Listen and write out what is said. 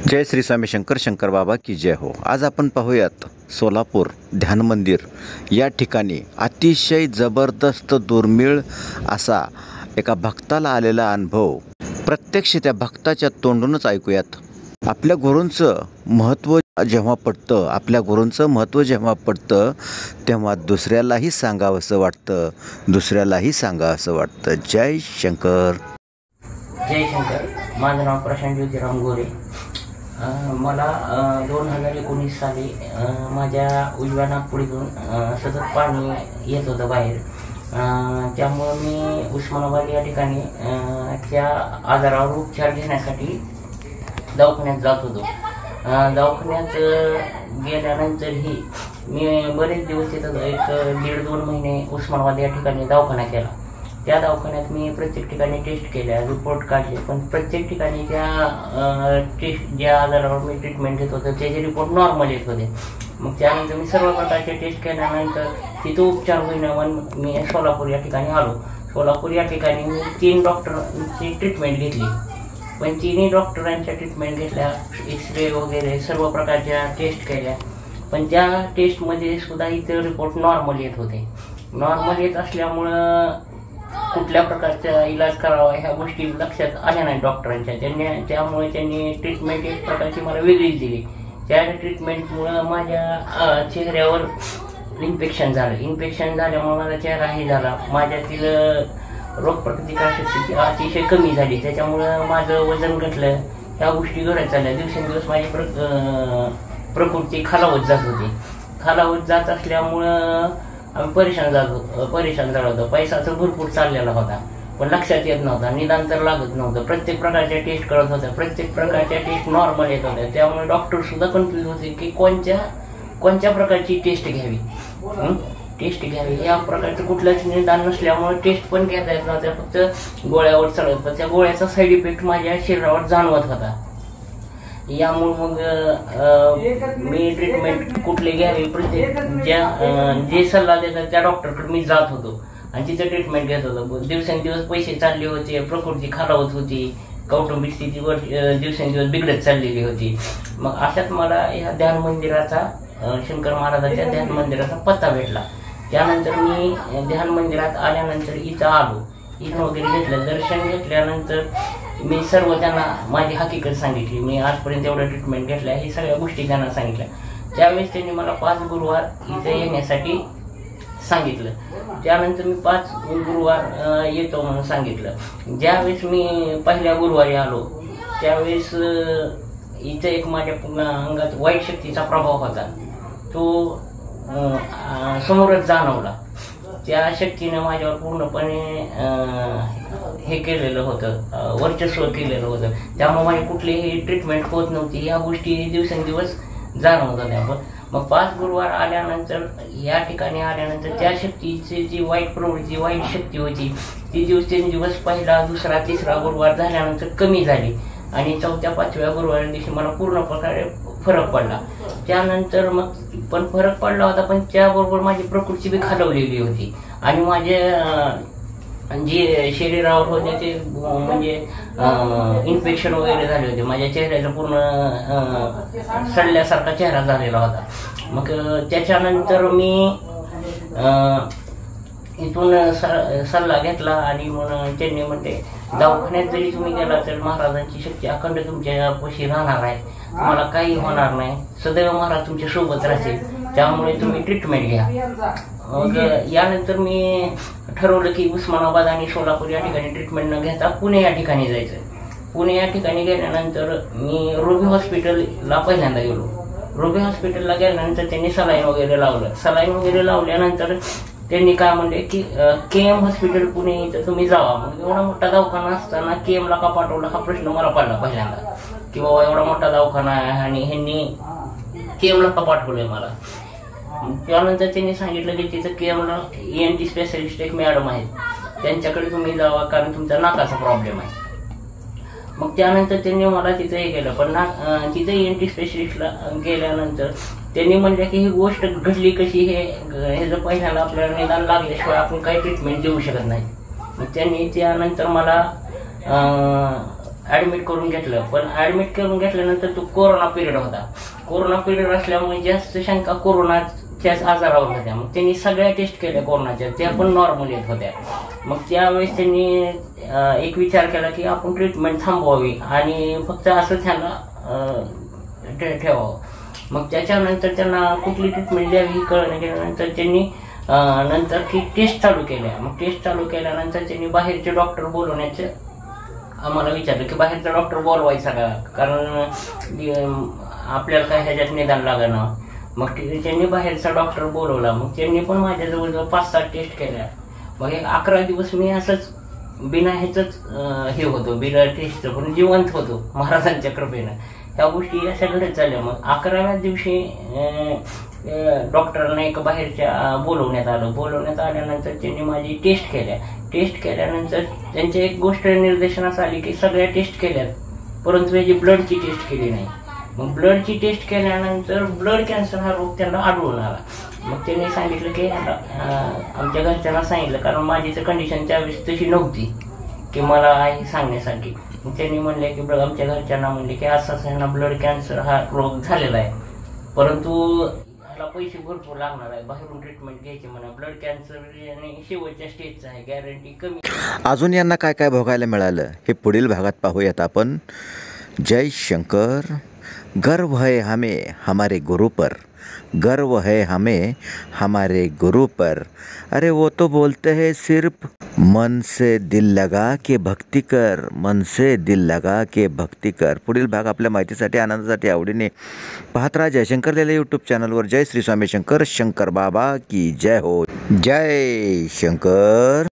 जय श्री स्वामी शंकर शंकर बाबा की जय हो। आज आपण पाहूयात सोलापूर ध्यान मंदिर या ठिकाणी अतिशय जबरदस्त दुर्मिळ असा एका भक्ताला आलेला अनुभव प्रत्यक्ष त्या भक्ताच्या तोंडूनच ऐकूयात। आपल्या गुरूंचं महत्त्व जेव्हा पडतं, आपल्या गुरूंचं महत्त्व जेव्हा पडतं तेव्हा दुसऱ्यालाही सांगावंसं वाटतं, दुसऱ्यालाही सांगावंसं वाटतं। जय शंकर। जय शंकर। माझं नाव प्रशांत ज्योतिराम गोरे। मला 2019 साली माझ्या उजव्या नागपुडीतून सतत पाणी येत होतं बाहेर। त्यामुळे मी उस्मानाबाद या ठिकाणी त्या आजारावर उपचार घेण्यासाठी दवाखान्यात जात होतो। दवाखान्यात गेल्यानंतरही मी बरेच दिवस तिथं 1-1.5-2 महिने उस्मानाबाद या ठिकाणी दवाखाना केला। त्या दवाखान्यात मी प्रत्येक ठिकाणी टेस्ट केल्या, रिपोर्ट काढले, पण प्रत्येक ठिकाणी त्या टेस्ट ज्या आजारावर मी ट्रीटमेंट घेत होतो त्याचे रिपोर्ट नॉर्मल येत होते। मग त्यानंतर मी सर्व प्रकारचे टेस्ट केल्यानंतर तिथं उपचार होईना म्हणून मी सोलापूर या ठिकाणी आलो। सोलापूर या ठिकाणी मी 3 डॉक्टरांची ट्रीटमेंट घेतली, पण 3ही डॉक्टरांच्या ट्रीटमेंट घेतल्या, एक्सरे वगैरे सर्व प्रकारच्या टेस्ट केल्या, पण त्या टेस्टमध्ये सुद्धा इतर रिपोर्ट नॉर्मल येत होते। नॉर्मल येत असल्यामुळं कुठल्या प्रकारचा इलाज करावा ह्या गोष्टी लक्षात आल्या नाही डॉक्टरांच्या। त्यामुळे त्यांनी ट्रीटमेंट एक प्रकारची मला वेगळीच दिली। त्या ट्रीटमेंटमुळं माझ्या चेहऱ्यावर इन्फेक्शन झालं। इन्फेक्शन झाल्यामुळे माझा चेहरा हे झाला, माझ्यातील रोगप्रतिकारशक्ती अतिशय कमी झाली, त्याच्यामुळं माझं वजन घटलं। ह्या गोष्टी घडत चालल्या। दिवसेंदिवस माझी प्रकृती खालावत जात होती। खालावत जात असल्यामुळं आम्ही परेशान झालो होतो। पैसाचं भरपूर चाललेला होता, पण लक्षात येत नव्हता, निदान तर लागत नव्हतं। प्रत्येक प्रकारच्या टेस्ट करत होत्या, प्रत्येक प्रकारच्या टेस्ट नॉर्मल येत होत्या। त्यामुळे डॉक्टर सुद्धा कन्फ्यूज होते की कोणत्या प्रकारची टेस्ट घ्यावी, या प्रकारचं कुठलंच निदान नसल्यामुळे टेस्ट पण घेता येत नव्हत्या, फक्त गोळ्यावर चढत होत्या। त्या गोळ्याचा साईड इफेक्ट माझ्या शरीरावर जाणवत होता। यामुळे मग मी ट्रीटमेंट कुठले घ्यावी प्रत्येक जे सल्ला देतात त्या डॉक्टरकडे मी जात होतो आणि तिथं ट्रीटमेंट घेत होतो। दिवसेंदिवस पैसे चालले होते, प्रकृती खालावत होती, कौटुंबिक स्थितीवर दिवसेंदिवस बिघडत चाललेली होती। मग अशात मला या ध्यान मंदिराचा, शंकर महाराजांच्या ध्यान मंदिराचा पत्ता भेटला। त्यानंतर मी ध्यान मंदिरात आल्यानंतर इथं आलो, इथं वगैरे घेतलं, दर्शन घेतल्यानंतर मी सर्व त्यांना माझी हकीकत सांगितली। मी आजपर्यंत एवढं ट्रीटमेंट घेतल्या, हे सगळ्या गोष्टी त्यांना सांगितल्या। त्यावेळेस त्यांनी मला 5 गुरुवार इथे येण्यासाठी सांगितलं। त्यानंतर मी 5 गुरुवार येतो म्हणून सांगितलं। ज्यावेळेस मी पहिल्या गुरुवारी आलो त्यावेळेस इथं एक माझ्या पूर्ण अंगात वाईट शक्तीचा प्रभाव होता, तो समोरच जाणवला। त्या शक्तीने माझ्यावर पूर्णपणे हे केलेलं होतं, वर्चस्व केलेलं होतं। त्यामुळे माझी कुठलीही ट्रीटमेंट होत नव्हती, या गोष्टी दिवसेंदिवस जाणवत होत्या। मग 5 गुरुवार आल्यानंतर, या ठिकाणी आल्यानंतर त्या शक्तीची जी वाईट प्रवृत्ती, वाईट शक्ती होती ती दिवसेंदिवस पहिला, दुसरा, तिसरा गुरुवार झाल्यानंतर कमी झाली आणि 4-5व्या गुरुवार दिवशी मला पूर्ण प्रकारे फरक पडला। त्यानंतर मग पण फरक पडला होता, पण त्याबरोबर माझी प्रकृती बी खालवलेली होती आणि माझे जे शरीरावर होते ते म्हणजे इन्फेक्शन वगैरे झाले होते। माझ्या चेहऱ्याचा पूर्ण सडल्यासारखा चेहरा झालेला होता। मग त्याच्यानंतर मी इथून सल्ला घेतला आणि मग त्यांनी म्हणते दवाखान्यात जरी तुम्ही गेला तर महाराजांची शक्ती अखंड तुमच्या पाशी राहणार आहे, तुम्हाला काही होणार नाही, सदैव महाराज तुमच्या सोबत राहतील, त्यामुळे तुम्ही ट्रीटमेंट घ्या। मग यानंतर मी ठरवलं की उस्मानाबाद आणि सोलापूर या ठिकाणी ट्रीटमेंट न घेता पुणे या ठिकाणी जायचं। पुणे या ठिकाणी गेल्यानंतर मी रुबी हॉस्पिटलला पहिल्यांदा गेलो। रुबी हॉस्पिटलला गेल्यानंतर त्यांनी सलाईन वगैरे लावलं। सलाईन वगैरे लावल्यानंतर त्यांनी काय म्हणले की KM हॉस्पिटल पुणे इथं तुम्ही जावा। मग एवढा मोठा दवाखाना असताना KM ला का पाठवला हा प्रश्न मला पडला पहिल्यांदा, की बाबा एवढा मोठा दवाखाना आहे आणि ह्यांनी KM ला का पाठवलंय मला। त्यानंतर त्यांनी सांगितलं की तिथं KM ला ENT स्पेशलिस्ट एक मॅडम आहेत, त्यांच्याकडे तुम्ही जावा कारण तुमचा नाकाचा प्रॉब्लेम आहे। मग त्यानंतर त्यांनी मला तिथं हे केलं, पण तिथं ENT स्पेशलिस्टला गेल्यानंतर त्यांनी म्हणलं की ही गोष्ट घडली कशी, हे जर पहिल्यांदा आपल्याला निदान लागल्याशिवाय आपण काही ट्रीटमेंट देऊ शकत नाही। मग त्यांनी त्यानंतर मला ऍडमिट करून घेतलं. पण ऍडमिट करून घेतल्यानंतर तो कोरोना पिरियड होता. कोरोना पिरियड असल्यामुळे जास्त शंका कोरोनाच्याच आजारावर होत्या. मग त्यांनी सगळ्या टेस्ट केल्या कोरोनाच्या, त्या पण नॉर्मल येत होत्या. मग त्यावेळेस त्यांनी एक विचार केला की आपण ट्रीटमेंट थांबवावी आणि फक्त असं त्यांना ठेवावं. मग त्याच्यानंतर त्यांना कुठली ट्रीटमेंट द्यावी ही कळलं गेल्यानंतर त्यांनी नंतर की टेस्ट चालू केल्या. मग टेस्ट चालू केल्यानंतर त्यांनी बाहेरचे डॉक्टर बोलवण्याचे आम्हाला विचारलं की बाहेरचा डॉक्टर बोलवायचा का, कारण आपल्याला काय ह्याच्यात निदान लागणं. मग त्यांनी बाहेरचा डॉक्टर बोलवला. मग त्यांनी पण माझ्या जवळजवळ 5-7 टेस्ट केल्या. मग एक 11 दिवस मी असंच बिना ह्याचंच हे होतो, बिना टेस्टचं पण जिवंत होतो महाराजांच्या कृपेनं. ह्या गोष्टी अशा घडत चालल्या. मग 11व्या दिवशी डॉक्टरांना एक बाहेरच्या बोलवण्यात आल्यानंतर त्यांनी माझी टेस्ट केल्या. टेस्ट केल्यानंतर त्यांची एक गोष्ट निर्देशनास आली की सगळ्या टेस्ट केल्यात, परंतु याची ब्लडची टेस्ट केली नाही. मग ब्लडची टेस्ट केल्यानंतर ब्लड कॅन्सर हा रोग त्यांना आढळून आला. मग त्यांनी सांगितलं की आमच्या घरच्यांना सांगितलं, कारण माझी तर कंडिशन त्यावेळेस तशी नव्हती की मला आई सांगण्यासाठी. मग त्यांनी म्हणले की आमच्या घरच्यांना म्हणले की असं यांना ब्लड कॅन्सर हा रोग झालेला आहे, परंतु ह्याला पैसे भरपूर लागणार आहे, बाहेरून ट्रीटमेंट घ्यायची म्हणा. ब्लड कॅन्सर आणि शेवटच्या स्टेजचं आहे, गॅरंटी कमी. अजून यांना काय काय भोगायला मिळालं हे पुढील भागात पाहूयात आपण. जय शंकर. गर्व है हमें हमारे गुरु पर, गर्व है हमें हमारे गुरु पर. अरे वो तो बोलते हैं सिर्फ मन से दिल लगा के भक्ति कर, मन से दिल लगा के भक्ति कर. पुढील भाग आपल्या माहितीसाठी आनंदासाठी आवडीने पाहत राहा जयशंकर लेले यूट्यूब चॅनलवर. जय श्री स्वामी शंकर. शंकर बाबा की जय हो. जय शंकर.